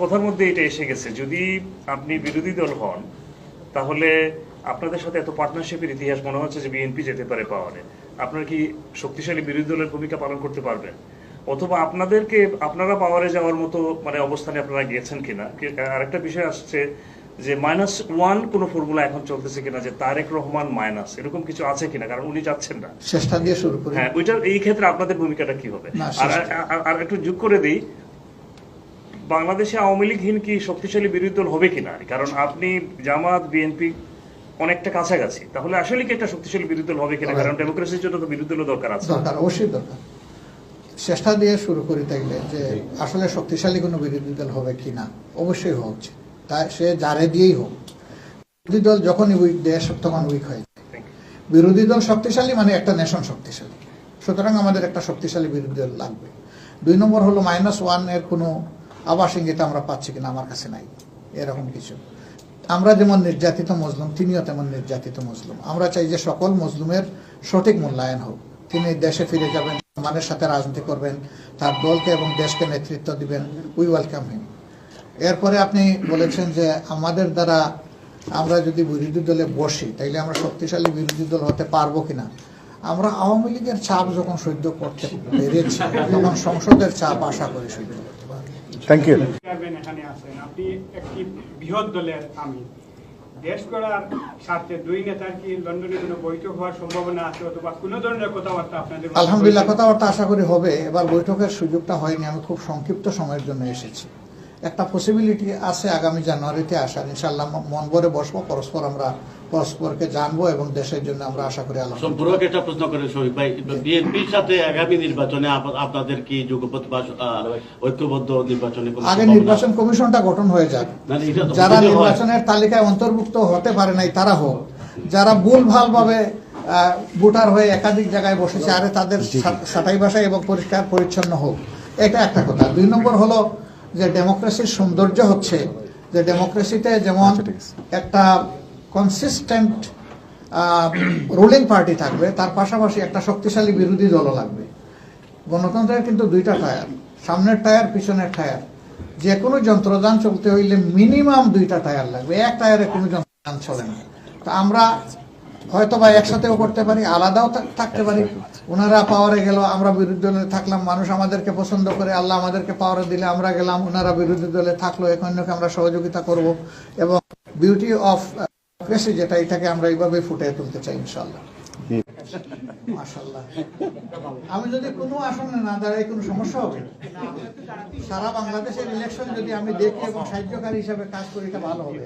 কথার মধ্যে এটা এসে গেছে, যদি আপনি বিরোধী দল হন তাহলে আপনাদের সাথে এত পার্টনারশিপের ইতিহাস মনে হচ্ছে যে বিএনপি যেতে পারে পাওয়ারে। আপনারা কি শক্তিশালী বিরোধী দলের ভূমিকা পালন করতে পারবেন, অথবা আপনারা পাওয়ারে যাওয়ার মতো মানে অবস্থানে আপনারা গিয়েছেন কিনা? আরেকটা বিষয় আসছে যে -1 কোনো ফর্মুলা এখন চলতেছে কিনা, যে তারেক রহমান মাইনাস, এরকম কিছু আছে কিনা? কারণ উনি যাচ্ছেন না। চেষ্টা দিয়ে শুরু করি। হ্যাঁ, ওইটার এই ক্ষেত্রে আপনাদের ভূমিকাটা কি হবে? আর একটু যোগ করে দিই, বাংলাদেশে আওয়ামী লীগহীন কি শক্তিশালী বিরোধী দল হবে কিনা? কারণ আপনি জামাত বিএনপি অনেকটা কাছাকাছি, তাহলে আসলে কি একটা শক্তিশালী বিরোধী দল হবে কিনা? কারণ ডেমোক্রেসির জন্য তো বিরোধী দল দরকার আছে। দরকার, অবশ্যই দরকার। চেষ্টা দিয়ে শুরু করি তাইলে যে আসলে শক্তিশালী কোনো বিরোধী দল হবে কিনা, অবশ্যই হওয়া উচিত। তাই সে যারে দিয়েই হোক, বিরোধী দল যখনই উইক, দেশ তখন উইক হয়ে যায়। বিরোধী দল শক্তিশালী মানে একটা নেশন শক্তিশালী, সুতরাং আমাদের একটা শক্তিশালী বিরোধী দল লাগবে। 2 নম্বর হলো -1 এর কোনো আবাস ইঙ্গিত আমরা পাচ্ছি কিনা, আমার কাছে নাই এরকম কিছু। আমরা যেমন নির্যাতিত মজলুম, তিনিও তেমন নির্যাতিত মজলুম। আমরা চাই যে সকল মজলুমের সঠিক মূল্যায়ন হোক। তিনি দেশে ফিরে যাবেন, মানের সাথে রাজনীতি করবেন, তার দলকে এবং দেশকে নেতৃত্ব দিবেন, উই ওয়েলকাম হিম। এরপরে আপনি বলেছেন যে আমাদের দ্বারা আমরা যদি বিরোধী দলে বসি তাইলে আমরা শক্তিশালী বিরোধী দল হতে পারবো কিনা। আমরা আওয়ামী লীগের চাপ যখন সহ্য করতে পেরেছি, তখন সংসদের চাপ আশা করি সহ্য করতে পারবো। Thank you. এখানে আছেন, আপনি একটি বৃহৎ দলের আমির। দেশ গড়ার স্বার্থে 2 নেতার কি লন্ডনে কোনো বৈঠক হওয়ার সম্ভাবনা আছে, অথবা কোনো ধরনের কথাবার্তা আপনাদের? আলহামদুলিল্লাহ, কথাবার্তা আশা করি হবে। এবার বৈঠকের সুযোগটা হয়নি, আমি খুব সংক্ষিপ্ত সময়ের জন্য এসেছি। একটা পসিবিলিটি আছে আগামী জানুয়ারিতে আসার, ইনশাআল্লাহ মন ভরে বসবো, আমরা পরস্পরকে জানবো এবং দেশের জন্য আমরা আশা করি। সম্পূরক একটা প্রশ্ন করে শরীফ ভাই, বিএনপির সাথে আগামী নির্বাচনে আপনাদের কি যুগপথ বা ঐক্যবদ্ধ নির্বাচনে? আগে নির্বাচন কমিশনটা গঠন হয়ে যাক, যারা নির্বাচনের তালিকায় অন্তর্ভুক্ত হতে পারে নাই তারা হোক, যারা ভুলভাল ভাবে ভোটার হয়ে একাধিক জায়গায় বসেছে আরে তাদের ছাঁটাই বাছাই এবং পরিষ্কার পরিচ্ছন্ন হোক, এটা একটা কথা। 2 নম্বর হলো যে ডেমোক্রেসির সৌন্দর্য হচ্ছে যে ডেমোক্রেসিতে যেমন একটা কনসিস্টেন্ট রুলিং পার্টি থাকবে, তার পাশাপাশি একটা শক্তিশালী বিরোধী দলও লাগবে। গণতন্ত্রের কিন্তু 2টা টায়ার, সামনের টায়ার পিছনের টায়ার। যে কোনো যন্ত্রযান চলতে হইলে মিনিমাম 2টা টায়ার লাগবে, এক টায়ারে কোনো যন্ত্রযান চলে না। তো আমরা হয়তো বা একসাথেও করতে পারি, আলাদাও থাকতে পারি। ওনারা পাওয়ারে গেল, আমরা বিরোধী দলে থাকলাম, মানুষ আমাদেরকে পছন্দ করে, আল্লাহ আমাদেরকে পাওয়ারে দিলে আমরা গেলাম, ওনারা বিরোধী দলে থাকলো, এখানে আমরা সহযোগিতা করব এবং বিউটি অফ ডেমোক্রেসি যেটা, এটাকে আমরা এইভাবে ফুটিয়ে তুলতে চাই ইনশাআল্লাহ। মাশাআল্লাহ, আমি যদি কোনো আসনে না দাঁড়াই কোনো সমস্যা হবে? সারা বাংলাদেশের ইলেকশন যদি আমি দেখি এবং সাহায্যকারী হিসাবে কাজ করি, এটা ভালো হবে।